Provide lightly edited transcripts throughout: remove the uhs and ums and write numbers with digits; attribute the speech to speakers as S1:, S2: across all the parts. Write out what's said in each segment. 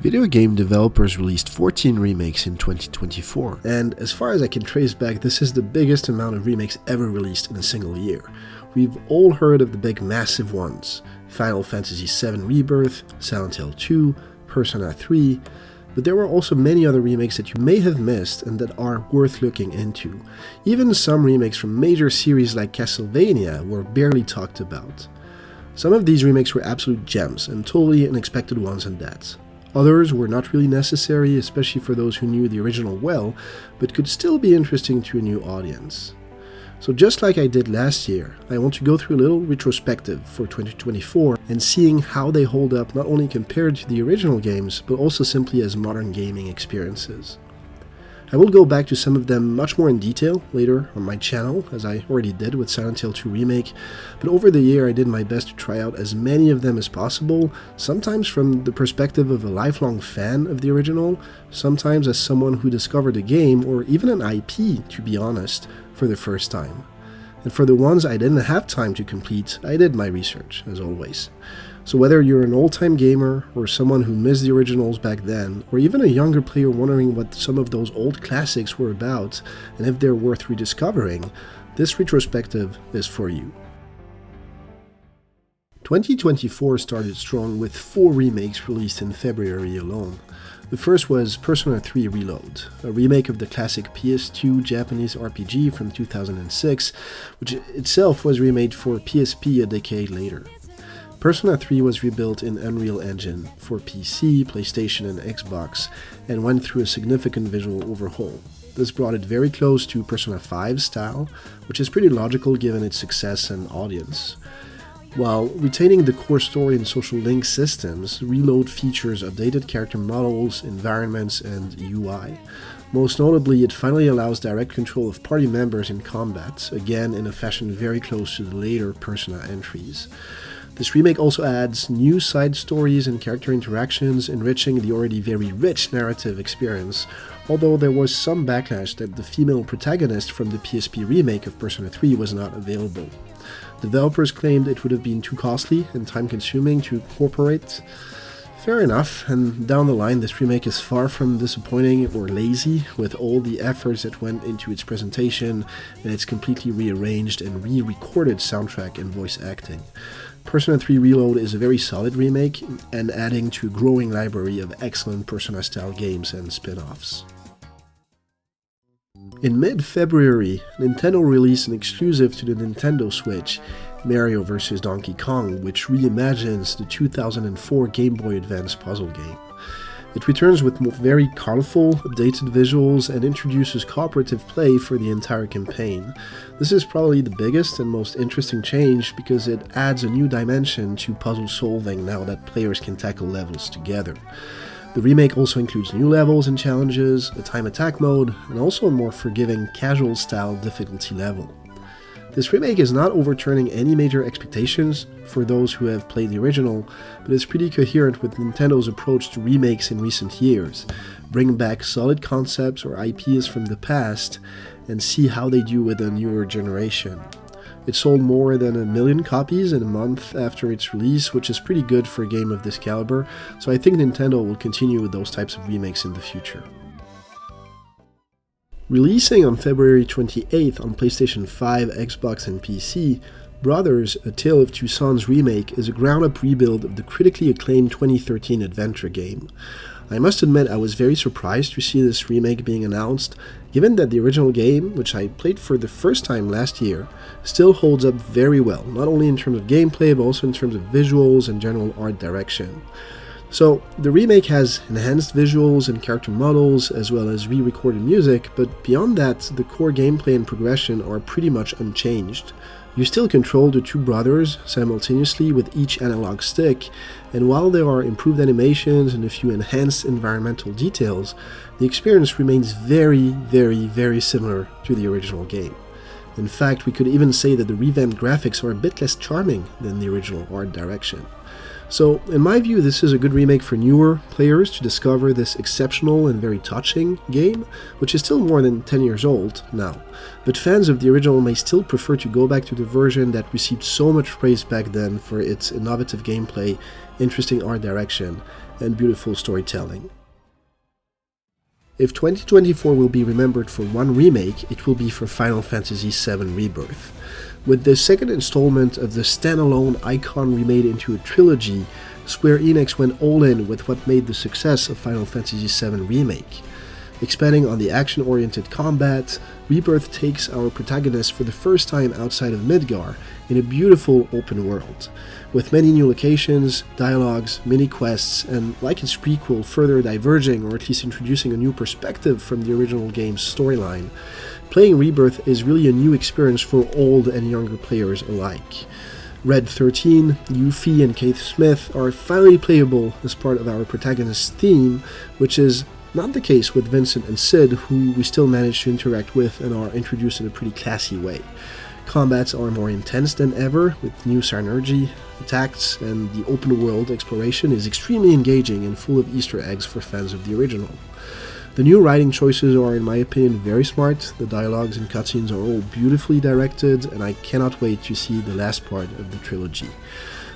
S1: Video game developers released 14 remakes in 2024, and as far as I can trace back, this is the biggest amount of remakes ever released in a single year. We've all heard of the big massive ones: Final Fantasy VII Rebirth, Silent Hill 2, Persona 3, but there were also many other remakes that you may have missed and that are worth looking into. Even some remakes from major series like Castlevania were barely talked about. Some of these remakes were absolute gems, and totally unexpected ones at that. Others were not really necessary, especially for those who knew the original well, but could still be interesting to a new audience. So just like I did last year, I want to go through a little retrospective for 2024 and seeing how they hold up not only compared to the original games, but also simply as modern gaming experiences. I will go back to some of them much more in detail later on my channel, as I already did with Silent Hill 2 Remake, but over the year I did my best to try out as many of them as possible, sometimes from the perspective of a lifelong fan of the original, sometimes as someone who discovered a game, or even an IP, to be honest, for the first time. And for the ones I didn't have time to complete, I did my research, as always. So whether you're an old-time gamer, or someone who missed the originals back then, or even a younger player wondering what some of those old classics were about, and if they're worth rediscovering, this retrospective is for you. 2024 started strong with 4 remakes released in February alone. The first was Persona 3 Reload, a remake of the classic PS2 Japanese RPG from 2006, which itself was remade for PSP a decade later. Persona 3 was rebuilt in Unreal Engine for PC, PlayStation and Xbox, and went through a significant visual overhaul. This brought it very close to Persona 5's style, which is pretty logical given its success and audience. While retaining the core story and social link systems, Reload features updated character models, environments, and UI. Most notably, it finally allows direct control of party members in combat, again in a fashion very close to the later Persona entries. This remake also adds new side stories and character interactions, enriching the already very rich narrative experience, although there was some backlash that the female protagonist from the PSP remake of Persona 3 was not available. Developers claimed it would have been too costly and time-consuming to incorporate. Fair enough, and down the line this remake is far from disappointing or lazy, with all the efforts that went into its presentation and its completely rearranged and re-recorded soundtrack and voice acting. Persona 3 Reload is a very solid remake, and adding to a growing library of excellent Persona-style games and spin-offs. In mid-February, Nintendo released an exclusive to the Nintendo Switch, Mario vs. Donkey Kong, which reimagines the 2004 Game Boy Advance puzzle game. It returns with very colorful, updated visuals and introduces cooperative play for the entire campaign. This is probably the biggest and most interesting change because it adds a new dimension to puzzle solving now that players can tackle levels together. The remake also includes new levels and challenges, a time attack mode, and also a more forgiving casual style difficulty level. This remake is not overturning any major expectations for those who have played the original, but is pretty coherent with Nintendo's approach to remakes in recent years. Bring back solid concepts or IPs from the past and see how they do with a newer generation. It sold more than 1 million copies in a month after its release, which is pretty good for a game of this caliber, so I think Nintendo will continue with those types of remakes in the future. Releasing on February 28th on PlayStation 5, Xbox and PC, Brothers: A Tale of Two Sons remake is a ground-up rebuild of the critically acclaimed 2013 adventure game. I must admit I was very surprised to see this remake being announced, given that the original game, which I played for the first time last year, still holds up very well, not only in terms of gameplay but also in terms of visuals and general art direction. So, the remake has enhanced visuals and character models, as well as re-recorded music, but beyond that, the core gameplay and progression are pretty much unchanged. You still control the two brothers simultaneously with each analog stick, and while there are improved animations and a few enhanced environmental details, the experience remains very similar to the original game. In fact, we could even say that the revamped graphics are a bit less charming than the original art direction. So, in my view, this is a good remake for newer players to discover this exceptional and very touching game, which is still more than 10 years old now. But fans of the original may still prefer to go back to the version that received so much praise back then for its innovative gameplay, interesting art direction, and beautiful storytelling. If 2024 will be remembered for one remake, it will be for Final Fantasy VII Rebirth. With the second installment of the standalone icon remade into a trilogy, Square Enix went all in with what made the success of Final Fantasy VII Remake. Expanding on the action-oriented combat, Rebirth takes our protagonist for the first time outside of Midgar in a beautiful open world, with many new locations, dialogues, mini-quests, and like its prequel, further diverging or at least introducing a new perspective from the original game's storyline. Playing Rebirth is really a new experience for old and younger players alike. Red 13, Yuffie, and Keith Smith are finally playable as part of our protagonist's theme, which is not the case with Vincent and Sid, who we still manage to interact with and are introduced in a pretty classy way. Combats are more intense than ever, with new synergy, attacks, and the open world exploration is extremely engaging and full of Easter eggs for fans of the original. The new writing choices are, in my opinion, very smart, the dialogues and cutscenes are all beautifully directed, and I cannot wait to see the last part of the trilogy.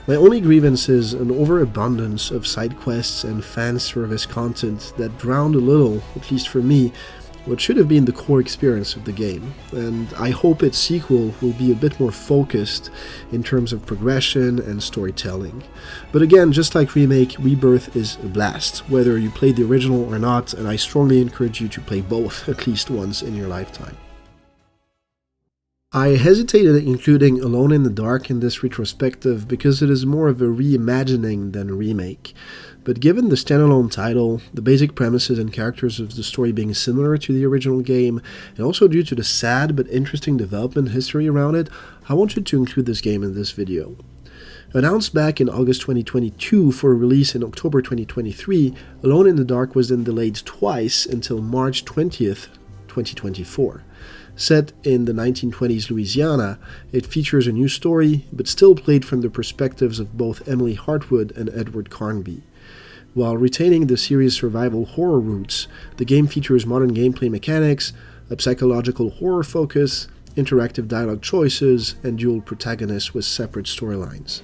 S1: My only grievance is an overabundance of side quests and fan service content that drowned a little, at least for me, what should have been the core experience of the game, and I hope its sequel will be a bit more focused in terms of progression and storytelling. But again, just like Remake, Rebirth is a blast, whether you played the original or not, and I strongly encourage you to play both at least once in your lifetime. I hesitated including Alone in the Dark in this retrospective because it is more of a reimagining than a remake. But given the standalone title, the basic premises and characters of the story being similar to the original game, and also due to the sad but interesting development history around it, I wanted to include this game in this video. Announced back in August 2022 for release in October 2023, Alone in the Dark was then delayed twice until March 20th, 2024. Set in the 1920s Louisiana, it features a new story, but still played from the perspectives of both Emily Hartwood and Edward Carnby. While retaining the series' survival horror roots, the game features modern gameplay mechanics, a psychological horror focus, interactive dialogue choices, and dual protagonists with separate storylines.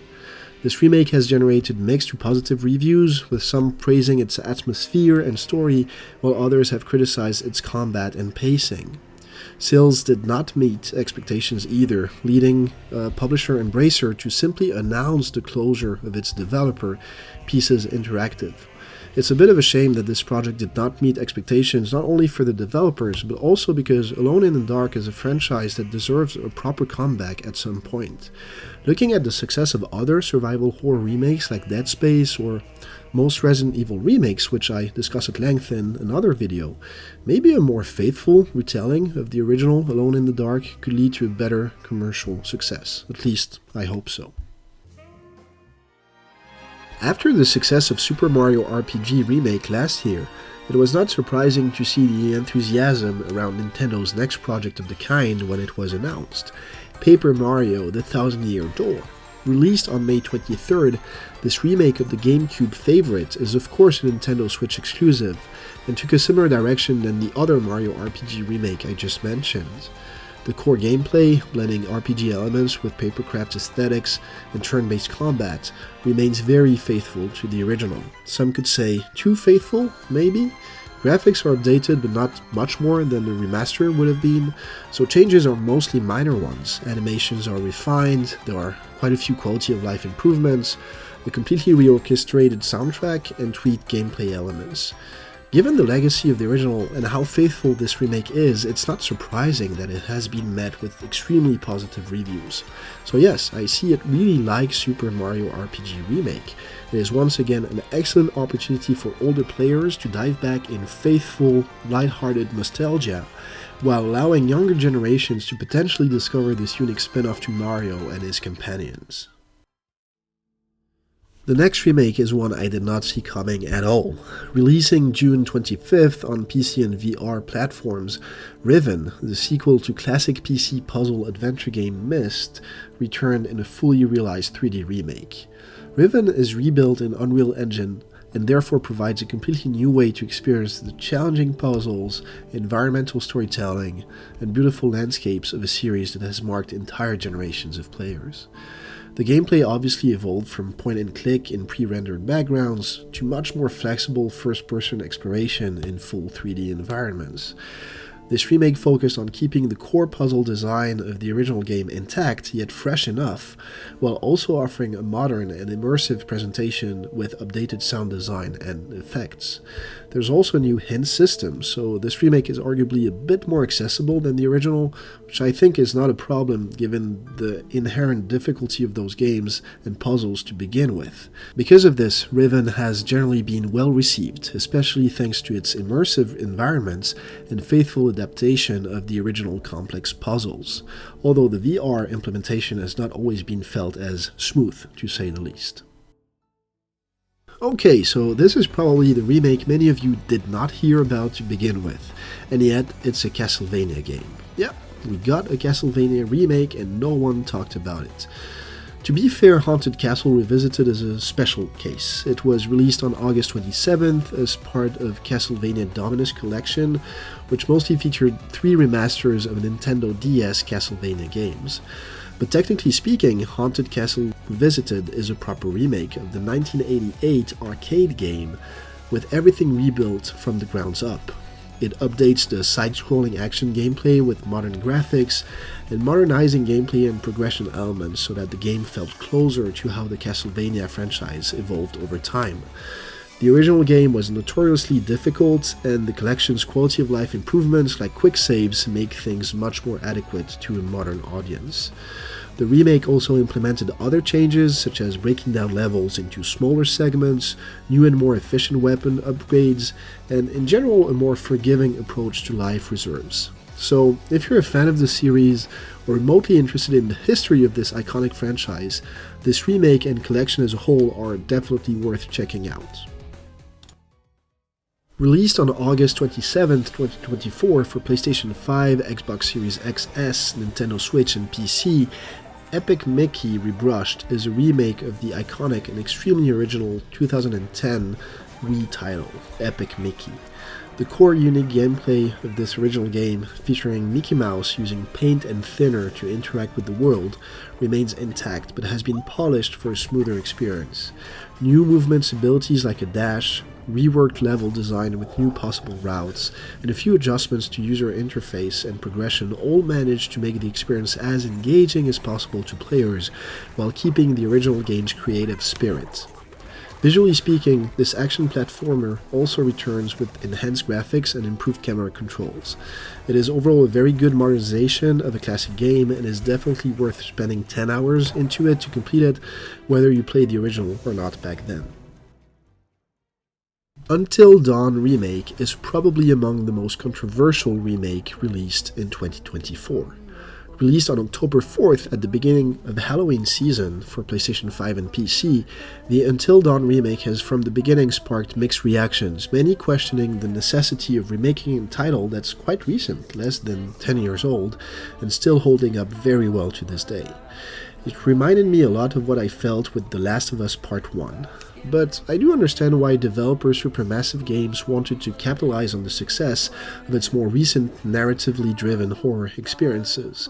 S1: This remake has generated mixed to positive reviews, with some praising its atmosphere and story, while others have criticized its combat and pacing. Sales did not meet expectations either, leading publisher Embracer to simply announce the closure of its developer, Pieces Interactive. It's a bit of a shame that this project did not meet expectations not only for the developers, but also because Alone in the Dark is a franchise that deserves a proper comeback at some point. Looking at the success of other survival horror remakes like Dead Space or most Resident Evil remakes, which I discuss at length in another video, maybe a more faithful retelling of the original Alone in the Dark could lead to a better commercial success. At least, I hope so. After the success of Super Mario RPG Remake last year, it was not surprising to see the enthusiasm around Nintendo's next project of the kind when it was announced, Paper Mario: The Thousand-Year Door. Released on May 23rd, this remake of the GameCube favorite is of course a Nintendo Switch exclusive, and took a similar direction than the other Mario RPG remake I just mentioned. The core gameplay, blending RPG elements with papercraft aesthetics and turn-based combat, remains very faithful to the original. Some could say too faithful, maybe? Graphics are updated but not much more than the remaster would have been, so changes are mostly minor ones. Animations are refined, there are quite a few quality of life improvements, a completely reorchestrated soundtrack, and tweaked gameplay elements. Given the legacy of the original and how faithful this remake is, it's not surprising that it has been met with extremely positive reviews. So yes, I see it really like Super Mario RPG Remake. It is once again an excellent opportunity for older players to dive back in faithful, lighthearted nostalgia, while allowing younger generations to potentially discover this unique spin-off to Mario and his companions. The next remake is one I did not see coming at all. Releasing June 25th on PC and VR platforms, Riven, the sequel to classic PC puzzle adventure game Myst, returned in a fully realized 3D remake. Riven is rebuilt in Unreal Engine and therefore provides a completely new way to experience the challenging puzzles, environmental storytelling, and beautiful landscapes of a series that has marked entire generations of players. The gameplay obviously evolved from point-and-click in pre-rendered backgrounds to much more flexible first-person exploration in full 3D environments. This remake focused on keeping the core puzzle design of the original game intact, yet fresh enough, while also offering a modern and immersive presentation with updated sound design and effects. There's also a new hint system, so this remake is arguably a bit more accessible than the original, which I think is not a problem given the inherent difficulty of those games and puzzles to begin with. Because of this, Riven has generally been well received, especially thanks to its immersive environments and faithful adaptation of the original complex puzzles, although the VR implementation has not always been felt as smooth, to say the least. Okay, so this is probably the remake many of you did not hear about to begin with, and yet it's a Castlevania game. Yep, we got a Castlevania remake and no one talked about it. To be fair, Haunted Castle Revisited is a special case. It was released on August 27th as part of Castlevania Dominus Collection, which mostly featured 3 remasters of Nintendo DS Castlevania games. But technically speaking, Haunted Castle Revisited is a proper remake of the 1988 arcade game, with everything rebuilt from the grounds up. It updates the side-scrolling action gameplay with modern graphics, and modernizing gameplay and progression elements so that the game felt closer to how the Castlevania franchise evolved over time. The original game was notoriously difficult, and the collection's quality of life improvements like quick saves make things much more adequate to a modern audience. The remake also implemented other changes, such as breaking down levels into smaller segments, new and more efficient weapon upgrades, and in general a more forgiving approach to life reserves. So, if you're a fan of the series, or remotely interested in the history of this iconic franchise, this remake and collection as a whole are definitely worth checking out. Released on August 27, 2024 for PlayStation 5, Xbox Series XS, Nintendo Switch and PC, Epic Mickey Rebrushed is a remake of the iconic and extremely original 2010 Wii title, Epic Mickey. The core unique gameplay of this original game, featuring Mickey Mouse using paint and thinner to interact with the world, remains intact but has been polished for a smoother experience. New movements abilities like a dash, reworked level design with new possible routes, and a few adjustments to user interface and progression all managed to make the experience as engaging as possible to players while keeping the original game's creative spirit. Visually speaking, this action platformer also returns with enhanced graphics and improved camera controls. It is overall a very good modernization of a classic game and is definitely worth spending 10 hours into it to complete it, whether you played the original or not back then. Until Dawn Remake is probably among the most controversial remake released in 2024. Released on October 4th at the beginning of the Halloween season for PlayStation 5 and PC, the Until Dawn remake has from the beginning sparked mixed reactions, many questioning the necessity of remaking a title that's quite recent, less than 10 years old, and still holding up very well to this day. It reminded me a lot of what I felt with The Last of Us Part 1. But I do understand why developers Supermassive Games wanted to capitalize on the success of its more recent narratively driven horror experiences.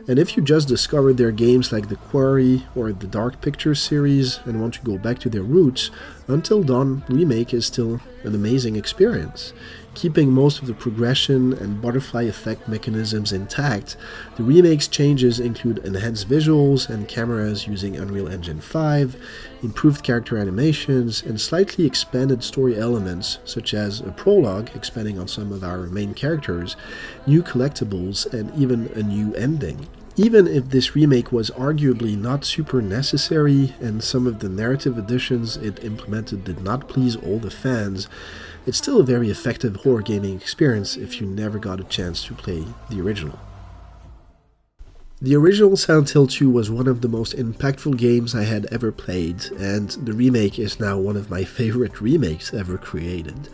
S1: And if you just discovered their games like The Quarry or the Dark Pictures series and want to go back to their roots, Until Dawn Remake is still an amazing experience. Keeping most of the progression and butterfly effect mechanisms intact, the remake's changes include enhanced visuals and cameras using Unreal Engine 5, improved character animations, and slightly expanded story elements such as a prologue expanding on some of our main characters, new collectibles, and even a new ending. Even if this remake was arguably not super necessary and some of the narrative additions it implemented did not please all the fans, it's still a very effective horror gaming experience if you never got a chance to play the original. The original Silent Hill 2 was one of the most impactful games I had ever played, and the remake is now one of my favorite remakes ever created.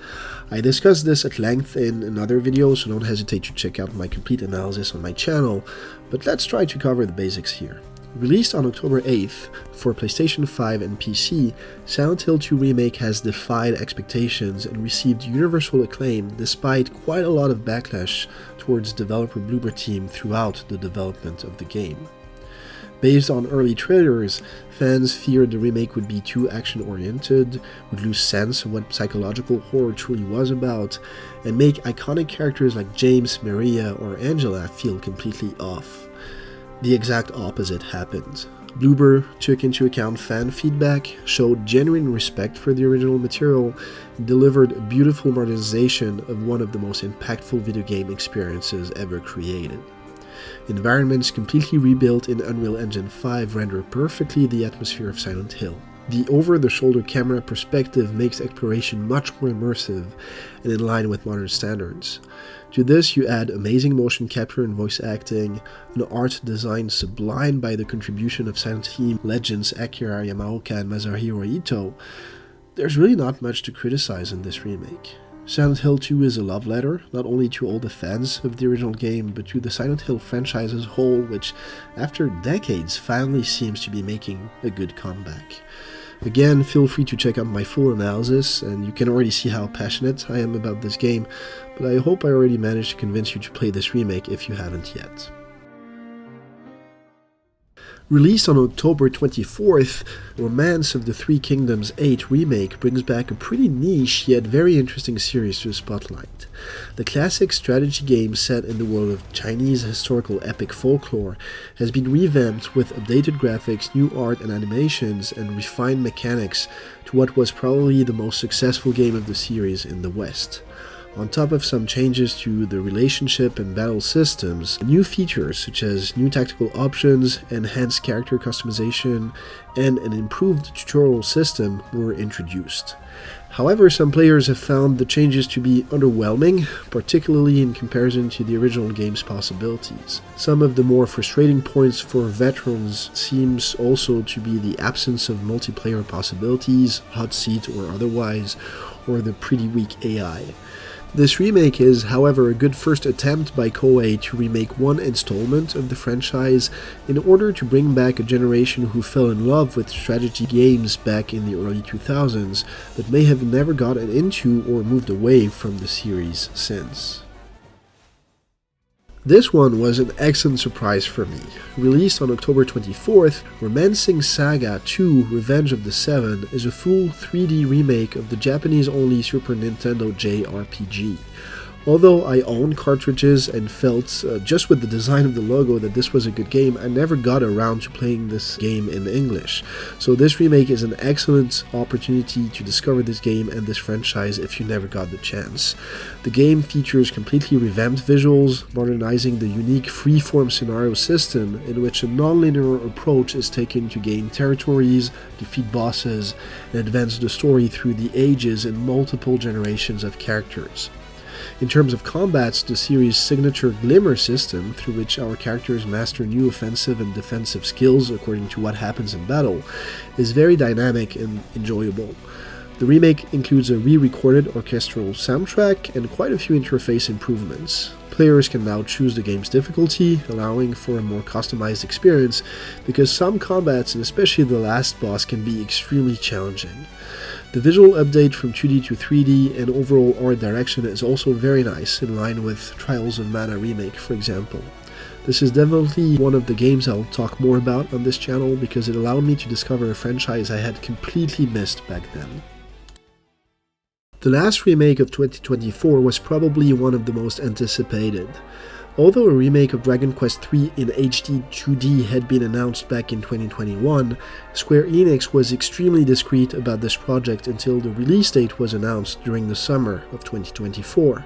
S1: I discussed this at length in another video, so don't hesitate to check out my complete analysis on my channel, but let's try to cover the basics here. Released on October 8th for PlayStation 5 and PC, Silent Hill 2 Remake has defied expectations and received universal acclaim despite quite a lot of backlash towards developer Bloober Team throughout the development of the game. Based on early trailers, fans feared the remake would be too action-oriented, would lose sense of what psychological horror truly was about, and make iconic characters like James, Maria, or Angela feel completely off. The exact opposite happened. Bloober took into account fan feedback, showed genuine respect for the original material, and delivered a beautiful modernization of one of the most impactful video game experiences ever created. Environments completely rebuilt in Unreal Engine 5 render perfectly the atmosphere of Silent Hill. The over-the-shoulder camera perspective makes exploration much more immersive and in line with modern standards. To this you add amazing motion capture and voice acting, an art design sublimed by the contribution of Silent Hill legends Akira Yamaoka and Masahiro Ito. There's really not much to criticize in this remake. Silent Hill 2 is a love letter, not only to all the fans of the original game, but to the Silent Hill franchise as a whole, which, after decades, finally seems to be making a good comeback. Again, feel free to check out my full analysis, and you can already see how passionate I am about this game, but I hope I already managed to convince you to play this remake if you haven't yet. Released on October 24th, Romance of the Three Kingdoms 8 Remake brings back a pretty niche yet very interesting series to the spotlight. The classic strategy game set in the world of Chinese historical epic folklore has been revamped with updated graphics, new art and animations, and refined mechanics to what was probably the most successful game of the series in the West. On top of some changes to the relationship and battle systems, new features such as new tactical options, enhanced character customization, and an improved tutorial system were introduced. However, some players have found the changes to be underwhelming, particularly in comparison to the original game's possibilities. Some of the more frustrating points for veterans seems also to be the absence of multiplayer possibilities, hot seat or otherwise, or the pretty weak AI. This remake is, however, a good first attempt by Koei to remake one installment of the franchise in order to bring back a generation who fell in love with strategy games back in the early 2000s, but may have never gotten into or moved away from the series since. This one was an excellent surprise for me. Released on October 24th, Romancing Saga 2 Revenge of the Seven is a full 3D remake of the Japanese-only Super Nintendo J-RPG. Although I own cartridges and felt just with the design of the logo that this was a good game, I never got around to playing this game in English. So this remake is an excellent opportunity to discover this game and this franchise if you never got the chance. The game features completely revamped visuals, modernizing the unique freeform scenario system in which a non-linear approach is taken to gain territories, defeat bosses, and advance the story through the ages and multiple generations of characters. In terms of combats, the series' signature Glimmer system, through which our characters master new offensive and defensive skills according to what happens in battle, is very dynamic and enjoyable. The remake includes a re-recorded orchestral soundtrack and quite a few interface improvements. Players can now choose the game's difficulty, allowing for a more customized experience, because some combats, and especially the last boss, can be extremely challenging. The visual update from 2D to 3D and overall art direction is also very nice, in line with Trials of Mana Remake, for example. This is definitely one of the games I'll talk more about on this channel because it allowed me to discover a franchise I had completely missed back then. The last remake of 2024 was probably one of the most anticipated. Although a remake of Dragon Quest III in HD 2D had been announced back in 2021, Square Enix was extremely discreet about this project until the release date was announced during the summer of 2024.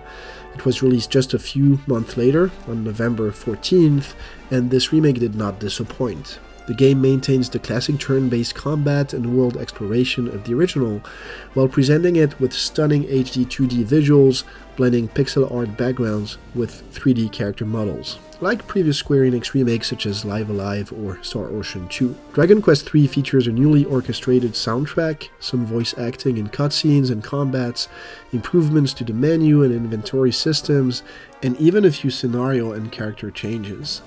S1: It was released just a few months later, on November 14th, and this remake did not disappoint. The game maintains the classic turn-based combat and world exploration of the original, while presenting it with stunning HD 2D visuals, blending pixel art backgrounds with 3D character models, like previous Square Enix remakes such as Live Alive or Star Ocean 2. Dragon Quest III features a newly orchestrated soundtrack, some voice acting in cutscenes and combats, improvements to the menu and inventory systems, and even a few scenario and character changes.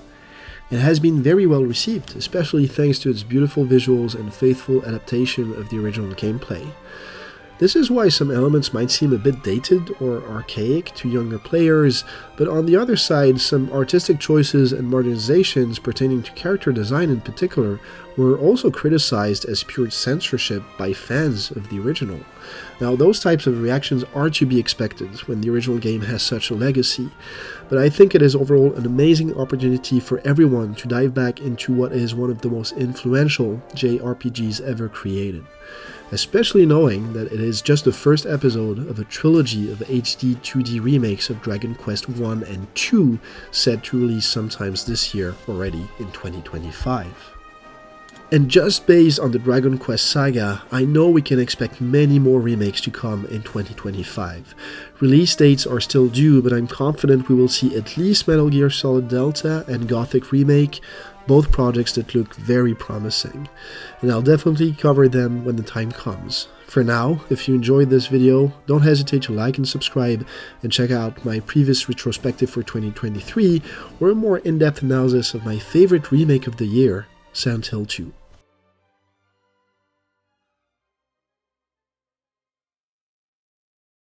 S1: It has been very well received, especially thanks to its beautiful visuals and faithful adaptation of the original gameplay. This is why some elements might seem a bit dated or archaic to younger players, but on the other side, some artistic choices and modernizations pertaining to character design in particular were also criticized as pure censorship by fans of the original. Now, those types of reactions are to be expected when the original game has such a legacy, but I think it is overall an amazing opportunity for everyone to dive back into what is one of the most influential JRPGs ever created. Especially knowing that it is just the first episode of a trilogy of HD 2D remakes of Dragon Quest I and II set to release sometimes this year already in 2025. And just based on the Dragon Quest saga, I know we can expect many more remakes to come in 2025. Release dates are still due, but I'm confident we will see at least Metal Gear Solid Delta and Gothic Remake, both projects that look very promising. And I'll definitely cover them when the time comes. For now, if you enjoyed this video, don't hesitate to like and subscribe, and check out my previous retrospective for 2023, or a more in-depth analysis of my favorite remake of the year, Silent Hill 2.